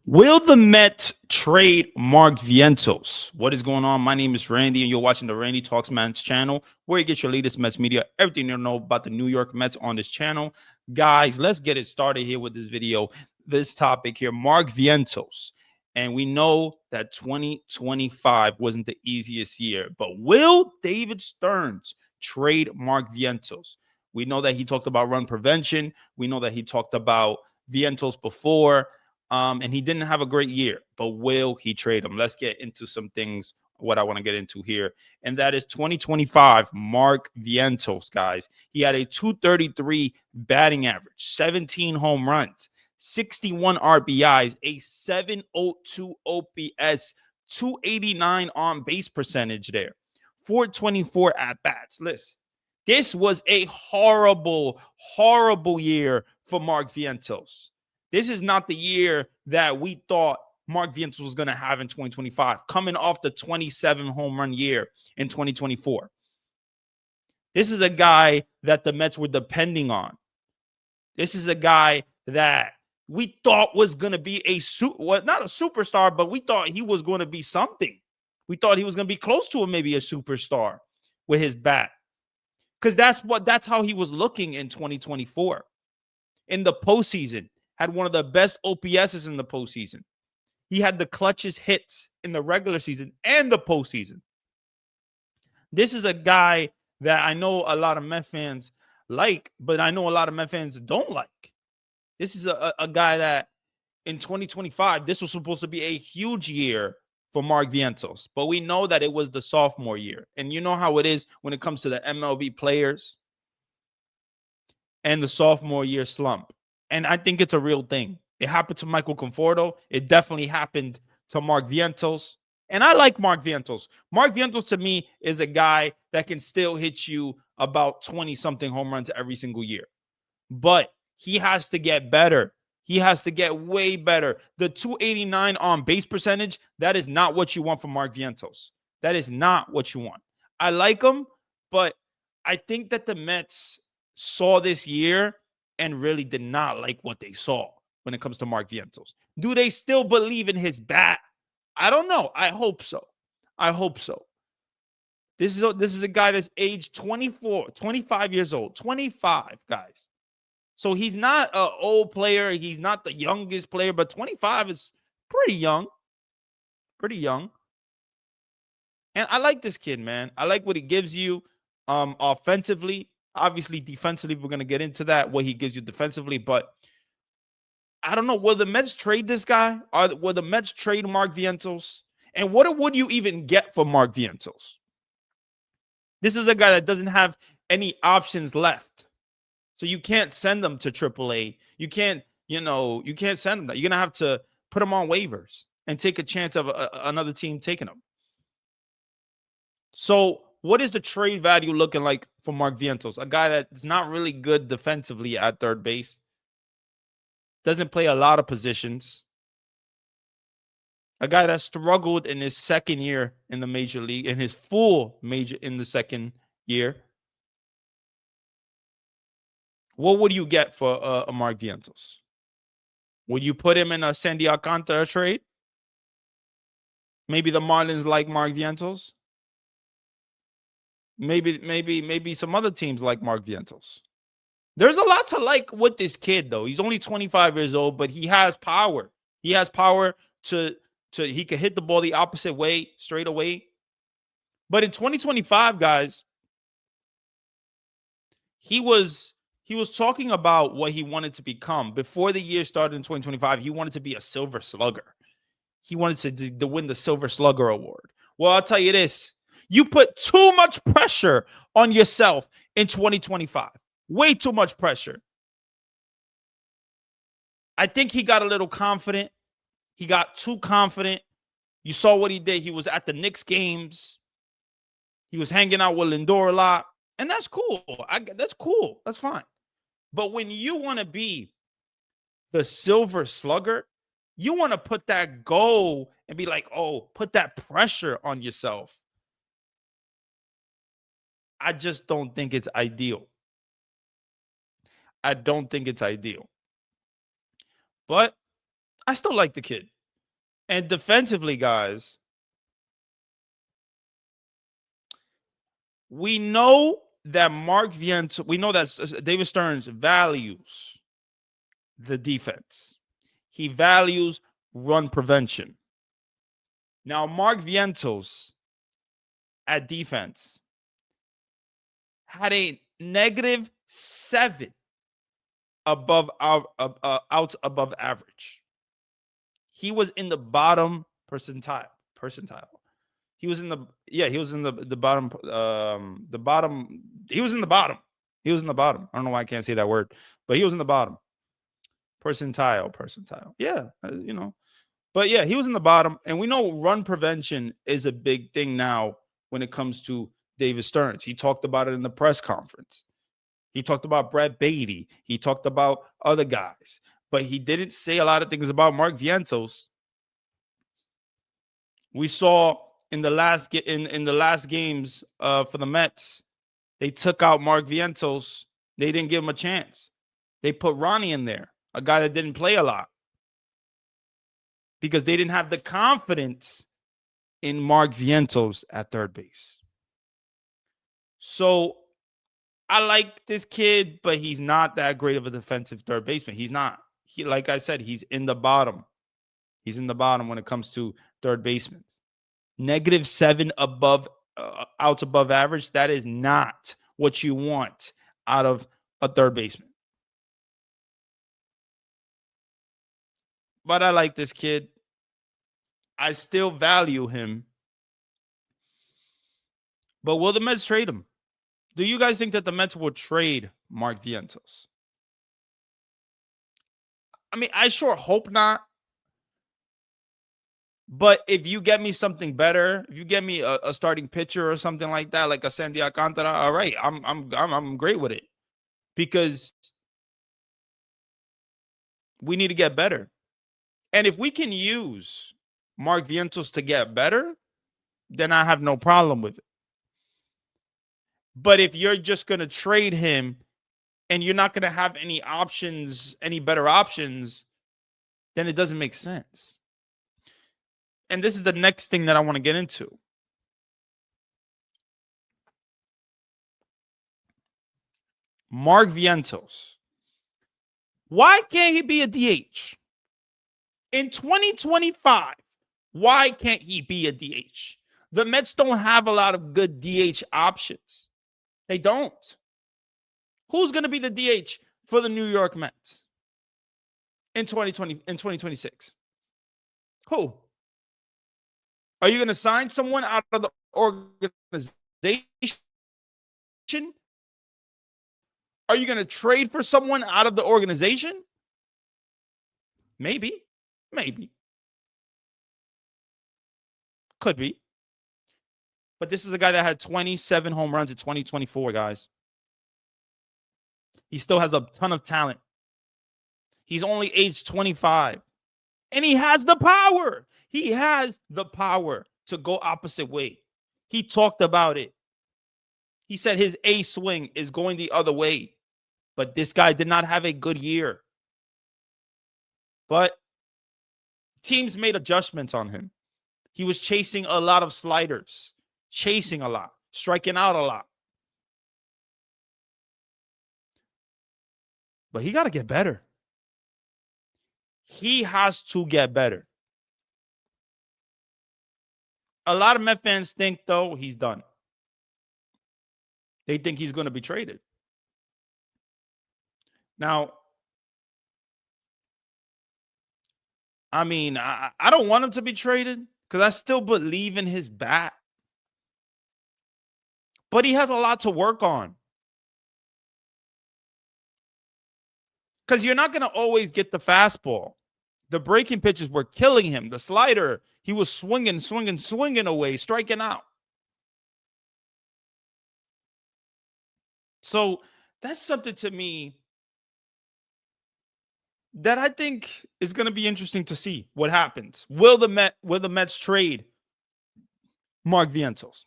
Will the Mets trade Mark Vientos? What is going on? My name is Randy, and you're watching the Randy Talks Mets channel, where you get your latest Mets media, everything you know about the New York Mets on this channel. Guys, let's get it started here with this video. This topic here, Mark Vientos. And we know that 2025 wasn't the easiest year, but will David Stearns trade Mark Vientos? We know that he talked about run prevention. We know that he talked about Vientos before. And he didn't have a great year, but will he trade him? Let's get into some things, what I want to get into here. And that is 2025, Mark Vientos, guys. He had a 233 batting average, 17 home runs, 61 RBIs, a 702 OPS, 289 on base percentage there, 424 at bats. Listen, this was a horrible, horrible year for Mark Vientos. This is not the year that we thought Mark Vientos was going to have in 2025, coming off the 27 home run year in 2024. This is a guy that the Mets were depending on. This is a guy that we thought was going to be not a superstar, but we thought he was going to be something. We thought he was going to be close to maybe a superstar with his bat. Because that's how he was looking in 2024. In the postseason, had one of the best OPSs in the postseason. He had the clutchest hits in the regular season and the postseason. This is a guy that I know a lot of Met fans like, but I know a lot of Met fans don't like. This is a guy that in 2025, this was supposed to be a huge year for Mark Vientos, but we know that it was the sophomore year. And you know how it is when it comes to the MLB players and the sophomore year slump. And I think it's a real thing. It happened to Michael Conforto. It definitely happened to Mark Vientos. And I like Mark Vientos. Mark Vientos, to me, is a guy that can still hit you about 20-something home runs every single year. But he has to get better. He has to get way better. The 289 on base percentage, that is not what you want from Mark Vientos. That is not what you want. I like him, but I think that the Mets saw this year and really did not like what they saw when it comes to Mark Vientos. Do they still believe in his bat? I don't know. I hope so. I hope so. This is a guy that's aged 24, 25 years old. 25, guys. So he's not an old player. He's not the youngest player, but 25 is pretty young. Pretty young. And I like this kid, man. I like what he gives you offensively. Obviously, defensively, we're going to get into that, what he gives you defensively. But I don't know. Will the Mets trade this guy? Will the Mets trade Mark Vientos? And what would you even get for Mark Vientos? This is a guy that doesn't have any options left. So you can't send them to AAA. You can't send them that. You're going to have to put them on waivers and take a chance of another team taking them. So what is the trade value looking like for Mark Vientos? A guy that's not really good defensively at third base. Doesn't play a lot of positions. A guy that struggled in his second year in the major league, in his full major in the second year. What would you get for a Mark Vientos? Would you put him in a Sandy Alcantara trade? Maybe the Marlins like Mark Vientos. Maybe some other teams like Mark Vientos. There's a lot to like with this kid, though. He's only 25 years old, but he has power. He has power to he can hit the ball the opposite way, straight away. But in 2025, guys, he was talking about what he wanted to become. Before the year started in 2025, he wanted to be a Silver Slugger. He wanted to win the Silver Slugger award. Well, I'll tell you this. You put too much pressure on yourself in 2025. Way too much pressure. I think he got a little confident. He got too confident. You saw what he did. He was at the Knicks games. He was hanging out with Lindor a lot. And that's cool. That's cool. That's fine. But when you want to be the Silver Slugger, you want to put that goal and be like, oh, put that pressure on yourself. I just don't think it's ideal. I don't think it's ideal. But I still like the kid. And defensively, guys, we know that we know that David Stearns values the defense. He values run prevention. Now, Mark Vientos at defense had a -7 above out above average. He was in the bottom percentile. He was in the he was in the bottom he was in the bottom. He was in the bottom. I don't know why I can't say that word, but he was in the bottom. Percentile. Yeah, you know. But yeah, he was in the bottom, and we know run prevention is a big thing now when it comes to David Stearns. He talked about it in the press conference. He talked about Brett Beatty. He talked about other guys, but he didn't say a lot of things about Mark Vientos. We saw in the last in the last games for the Mets, they took out Mark Vientos. They didn't give him a chance. They put Ronnie in there, a guy that didn't play a lot, because they didn't have the confidence in Mark Vientos at third base. So I like this kid, but he's not that great of a defensive third baseman. He's not. Like I said, he's in the bottom. He's in the bottom when it comes to third basemen. -7 above outs above average. That is not what you want out of a third baseman. But I like this kid. I still value him. But will the Mets trade him? Do you guys think that the Mets will trade Mark Vientos? I mean, I sure hope not. But if you get me something better, if you get me a starting pitcher or something like that, like a Sandy Alcantara, all right, I'm great with it, because we need to get better. And if we can use Mark Vientos to get better, then I have no problem with it. But if you're just going to trade him and you're not going to have any options, any better options, then it doesn't make sense. And this is the next thing that I want to get into. Mark Vientos. Why can't he be a DH? In 2025, why can't he be a DH? The Mets don't have a lot of good DH options. They don't. Who's going to be the DH for the New York Mets in 2026? Who? Are you going to sign someone out of the organization? Are you going to trade for someone out of the organization? Maybe. Could be. But this is a guy that had 27 home runs in 2024, guys. He still has a ton of talent. He's only aged 25. And he has the power. He has the power to go opposite way. He talked about it. He said his A swing is going the other way. But this guy did not have a good year. But teams made adjustments on him. He was chasing a lot of sliders, chasing a lot, striking out a lot. But he got to get better. He has to get better. A lot of Met fans think, though, he's done. They think he's going to be traded. Now, I mean, I don't want him to be traded because I still believe in his bat. But he has a lot to work on. Because you're not going to always get the fastball. The breaking pitches were killing him. The slider, he was swinging away, striking out. So that's something to me that I think is going to be interesting to see what happens. Will the Mets trade Mark Vientos?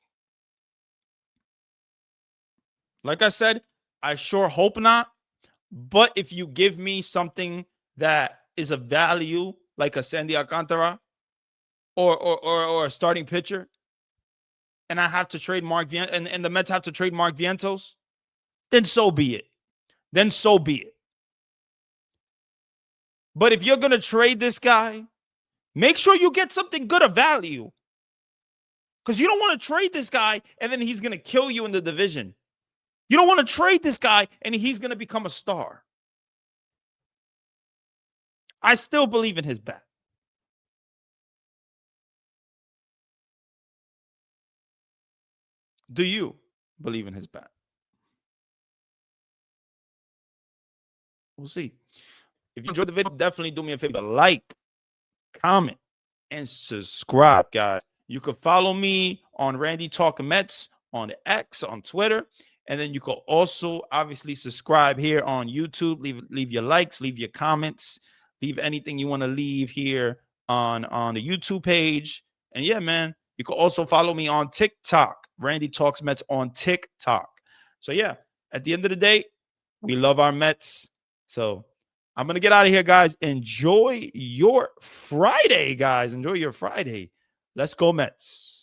Like I said, I sure hope not. But if you give me something that is of value, like a Sandy Alcantara, or a starting pitcher, and I have to trade Mark Vientos, and the Mets have to trade Mark Vientos, then so be it. Then so be it. But if you're gonna trade this guy, make sure you get something good of value. Because you don't want to trade this guy and then he's gonna kill you in the division. You don't want to trade this guy and he's gonna become a star. I still believe in his bat. Do you believe in his bat? We'll see. If you enjoyed the video, definitely do me a favor. Like, comment, and subscribe, guys. You can follow me on Randy Talk Mets on X, on Twitter. And then you can also obviously subscribe here on YouTube. Leave your likes, leave your comments, leave anything you want to leave here on the YouTube page. And yeah, man, you can also follow me on TikTok. Randy Talks Mets on TikTok. So yeah, at the end of the day, we love our Mets. So I'm going to get out of here, guys. Enjoy your Friday, guys. Enjoy your Friday. Let's go, Mets.